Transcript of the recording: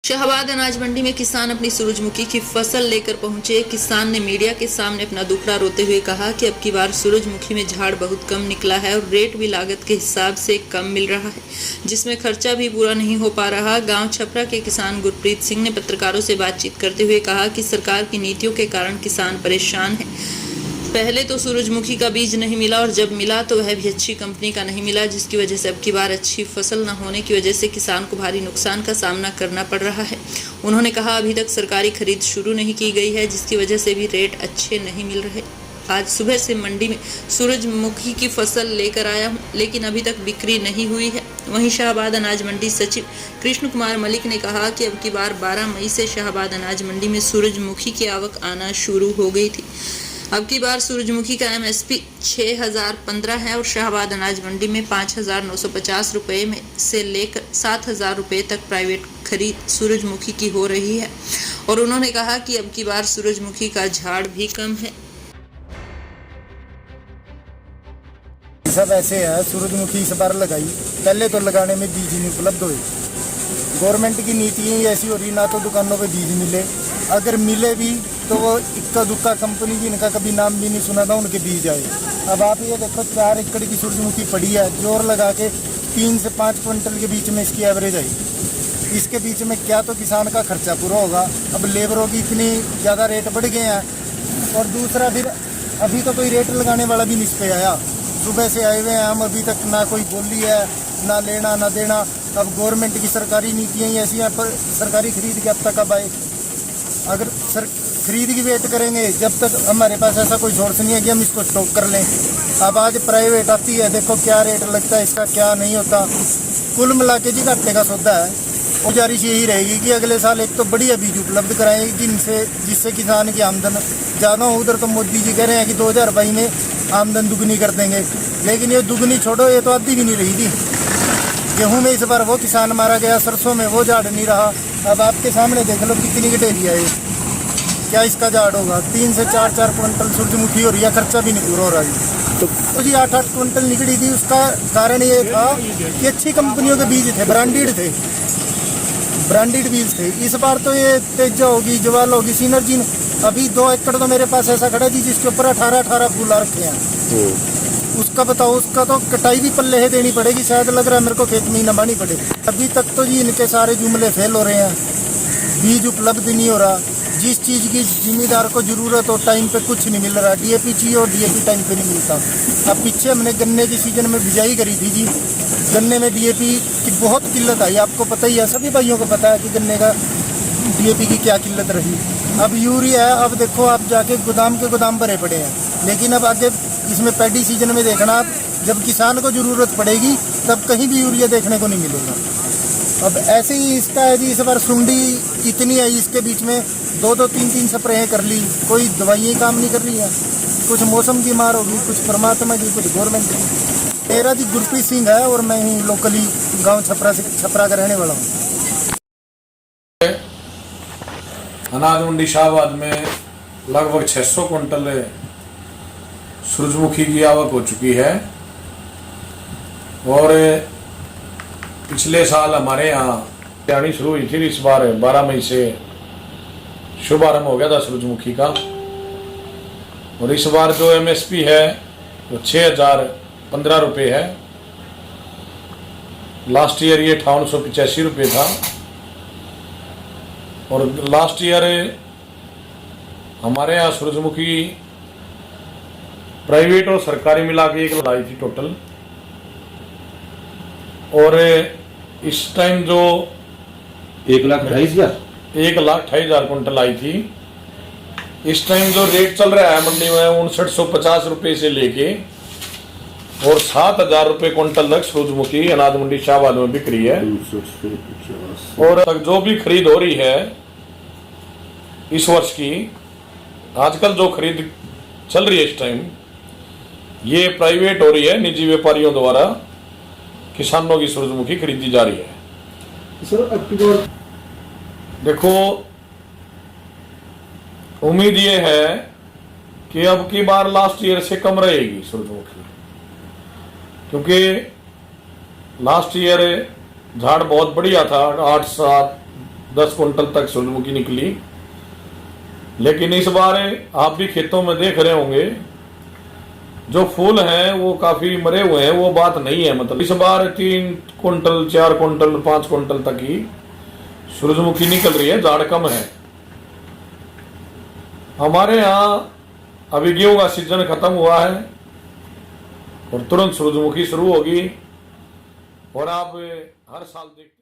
शाहबाद अनाज मंडी में किसान अपनी सूरजमुखी की फसल लेकर पहुंचे। किसान ने मीडिया के सामने अपना दुखड़ा रोते हुए कहा कि अब की बार सूरजमुखी में झाड़ बहुत कम निकला है और रेट भी लागत के हिसाब से कम मिल रहा है, जिसमें खर्चा भी पूरा नहीं हो पा रहा। गांव छपरा के किसान गुरप्रीत सिंह ने पत्रकारों से बातचीत करते हुए कहा कि सरकार की नीतियों के कारण किसान परेशान है। पहले तो सूरजमुखी का बीज नहीं मिला और जब मिला तो वह भी अच्छी कंपनी का नहीं मिला, जिसकी वजह से अब की बार अच्छी फसल न होने की वजह से किसान को भारी नुकसान का सामना करना पड़ रहा है। उन्होंने कहा अभी तक सरकारी खरीद शुरू नहीं की गई है, जिसकी वजह से भी रेट अच्छे नहीं मिल रहे। आज सुबह से मंडी में सूरजमुखी की फसल लेकर आया हूं, लेकिन अभी तक बिक्री नहीं हुई है। वहीं शाहबाद अनाज मंडी सचिव कृष्ण कुमार मलिक ने कहा कि अब की बार 12 मई से शाहबाद अनाज मंडी में सूरजमुखी की आवक आना शुरू हो गई थी। अब की बार सूरजमुखी का MSP 6015 है और शाहबाद अनाज मंडी में 5950 रुपये में से लेकर 7000 रुपये तक प्राइवेट खरीद सूरजमुखी की हो रही है। और उन्होंने कहा कि अब की बार सूरजमुखी का झाड़ भी कम है। सब ऐसे है, सूरजमुखी इस बार लगाई, पहले तो लगाने में बीज नहीं उपलब्ध हुए। गवर्नमेंट की नीतियाँ ऐसी हो रही, ना तो दुकानों पे बीज मिले, अगर मिले भी तो वो इक्का दुक्का कंपनी जिनका कभी नाम भी नहीं सुना था उनके बीज आए। अब आप ये देखो 4 एकड़ की सूरजमुखी पड़ी है, जोर लगा के 3 से 5 क्विंटल के बीच में इसकी एवरेज आई। इसके बीच में क्या तो किसान का खर्चा पूरा होगा। अब लेबरों की इतनी ज़्यादा रेट बढ़ गए हैं और दूसरा फिर अभी तो कोई रेट लगाने वाला भी नहीं इस पे आया। सुबह से आए हुए हैं हम, अभी तक ना कोई बोली है, ना लेना ना देना। अब गवर्नमेंट की सरकारी नीतियाँ ही ऐसी हैं, पर सरकारी खरीद के अब तक अब आए। अगर खरीद की वेट करेंगे जब तक हमारे पास ऐसा कोई सोर्स नहीं है कि हम इसको स्टॉक कर लें। अब आज प्राइवेट आती है, देखो क्या रेट लगता है इसका, क्या नहीं होता। कुल मिला के जी घाटे का सौदा है। गुजारिश यही रहेगी कि अगले साल एक तो बढ़िया बीज उपलब्ध कराएंगे जिससे किसान की आमदन ज़्यादा हो। उधर तो मोदी जी कह रहे हैं कि 2022 में आमदन दुगनी कर देंगे, लेकिन ये दुगनी छोड़ो, ये तो आधी भी नहीं रही थी। गेहूँ में इस बार वो किसान मारा गया, सरसों में वो झाड़ नहीं रहा। अब आपके सामने देख लो कितनी घटेरी है, क्या इसका झाड़ होगा। 3 से 4 क्विंटल सूरजमुखी हो रही है, खर्चा भी नहीं पूरा हो रहा है। तो जी 8 क्विंटल निकली थी। उसका कारण ये था कि अच्छी कंपनियों के बीज थे, ब्रांडेड बीज थे। इस बार तो ये तेजा होगी, जवाल होगी, सिनर्जी। अभी 2 एकड़ तो मेरे पास ऐसा खड़ा जी जिसके ऊपर 18 फूल आ रखे हैं। उसका बताओ, उसका तो कटाई भी पल्ले है देनी पड़ेगी। शायद लग रहा है मेरे को खेत में ही नमानी पड़े। अभी तक तो जी इनके सारे जुमले फेल हो रहे हैं, बीज उपलब्ध नहीं हो रहा। जिस चीज़ की जिम्मेदार को जरूरत हो टाइम पे कुछ नहीं मिल रहा। DAP चाहिए और DAP टाइम पे नहीं मिलता। अब पीछे हमने गन्ने की सीजन में बिजाई करी थी जी, गन्ने में DAP की बहुत किल्लत आई। आपको पता ही है, सभी भाइयों को पता है कि गन्ने का DAP की क्या किल्लत रही। अब यूरिया है, अब देखो आप जाके गोदाम के गोदाम भरे पड़े हैं। लेकिन अब आगे इसमें पैडी सीजन में देखना आप, जब किसान को जरूरत पड़ेगी तब कहीं भी यूरिया देखने को नहीं मिलेगा। अब ऐसे ही इसका है जी, इस बार सुंडी इतनी आई, इसके बीच में 2 3 स्प्रे कर ली, कोई दवाइयाँ काम नहीं कर रही है। कुछ मौसम की मार होगी, कुछ परमात्मा की, कुछ गवर्नमेंट की। मेरा जी गुरप्रीत सिंह है और मैं ही लोकली गांव छपरा का रहने वाला हूँ। अनाज मंडी शाहबाद में लगभग 600 क्विंटल सूरजमुखी की आवक हो चुकी है। और पिछले साल हमारे यहाँ तैयारी शुरू हुई थी, इस बार 12 मई से शुभारंभ हो गया था सूरजमुखी का। और इस बार जो MSP है वो 6015 रुपये है। लास्ट ईयर ये 5885 रुपये था। और लास्ट ईयर हमारे यहाँ सूरजमुखी प्राइवेट और सरकारी मिला के 1 लाई थी टोटल। और इस टाइम जो 1,28,000 क्विंटल आई थी। इस टाइम जो रेट चल रहा है मंडी में 5950 रुपये से लेके और 7000 रुपये क्विंटल तक सूरजमुखी अनाज मंडी शाहबाद में बिक रही है। और तक जो भी खरीद हो रही है इस वर्ष की, आजकल जो खरीद चल रही है इस टाइम, ये प्राइवेट हो रही है, निजी व्यापारियों द्वारा किसानों की सूरजमुखी खरीदी जा रही है। सर देखो, उम्मीद ये है कि अब की बार लास्ट ईयर से कम रहेगी सूरजमुखी, क्योंकि लास्ट ईयर झाड़ बहुत बढ़िया था, 8, 7, 10 कुंटल तक सूरजमुखी निकली। लेकिन इस बार आप भी खेतों में देख रहे होंगे जो फूल हैं वो काफी मरे हुए हैं, वो बात नहीं है। मतलब इस बार 3 कुंटल 4 कुंटल 5 कुंटल तक ही सूरजमुखी निकल रही है, झाड़ कम है। हमारे यहाँ अभी गेहूं का सीजन खत्म हुआ है और तुरंत सूरजमुखी शुरू होगी और आप हर साल देखते